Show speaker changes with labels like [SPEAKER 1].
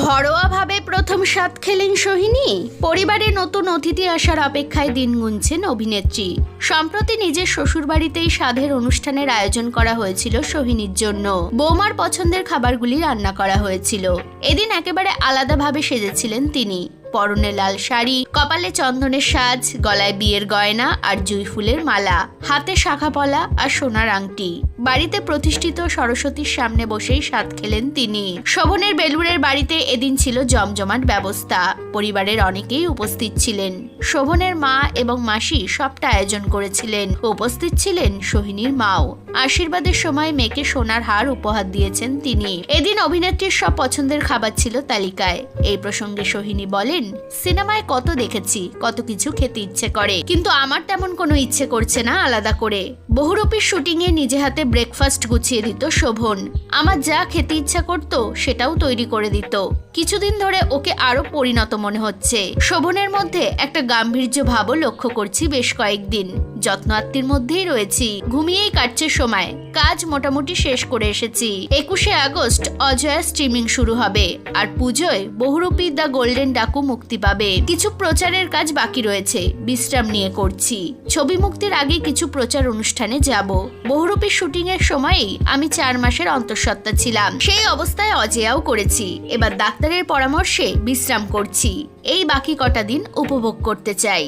[SPEAKER 1] ঘরোয়াভাবে প্রথম স্বাদ খেলেন সোহিনী। পরিবারে নতুন অতিথি আসার অপেক্ষায় দিন গুনছেন অভিনেত্রী। সম্প্রতি নিজের শ্বশুরবাড়িতেই স্বাদের অনুষ্ঠানের আয়োজন করা হয়েছিল সোহিনীর জন্য। বৌমার পছন্দের খাবারগুলি রান্না করা হয়েছিল। এদিন একেবারে আলাদাভাবে সেজেছিলেন তিনি। পরনে লাল শাড়ি, কপালে চন্দনের সাজ, গলায় বিয়ের গয়না আর জুঁই ফুলের মালা, হাতে শাঁখাপলা আর সোনার আংটি। বাড়িতে প্রতিষ্ঠিত সরস্বতীর সামনে বসেই স্বাদ খেলেন তিনি। শোভনের বেলুড়ের বাড়িতে এদিন ছিল জমজমাট ব্যবস্থা। পরিবারের অনেকেই উপস্থিত ছিলেন। শোভনের মা এবং মাসি সবটা আয়োজন করেছিলেন। উপস্থিত ছিলেন সোহিনীর মাও। আশীর্বাদের সময় মেয়েকে সোনার হার উপহার দিয়েছেন তিনি। এদিন অভিনেত্রীর সব পছন্দের খাবার ছিল তালিকায়। এই প্রসঙ্গে সোহিনী বলেন, সিনেমায় কত দেখেছি, কত কিছু খেতে ইচ্ছে করে, কিন্তু আমার তেমন কোনো ইচ্ছে করছে না আলাদা করে। বহুরূপীর শুটিং এ নিজে হাতে ব্রেকফাস্ট গুছিয়ে দিত শোভন। আমার যা খেতে ইচ্ছা করত সেটাও তৈরি করে দিত। কিছুদিন ধরে ওকে আরো পরিণত মনে হচ্ছে। শোভনের মধ্যে একটা গাম্ভীর্য ভাবও লক্ষ্য করছি বেশ কয়েকদিন। যত্ন আত্মীর মধ্যেই রয়েছি। ঘুমিয়েই কাটছে সময়। কাজ মোটামুটি শেষ করে এসেছি। 21শে আগস্ট অজয়া স্ট্রিমিং শুরু হবে, আর পুজোয় বহুরূপী দ্য গোল্ডেন ডাকু মুক্তি পাবে। কিছু প্রচারের কাজ বাকি রয়েছে, বিশ্রাম নিয়ে করছি। ছবি মুক্তির আগে কিছু প্রচার অনুষ্ঠানে যাব। বহুরূপীর শুটিং এর সময়ই আমি 4 মাসের অন্তঃসত্ত্বা ছিলাম। সেই অবস্থায় অজয়াও করেছি। এবার ডাক্তারের পরামর্শে বিশ্রাম করছি। এই বাকি কটা দিন উপভোগ করতে চাই।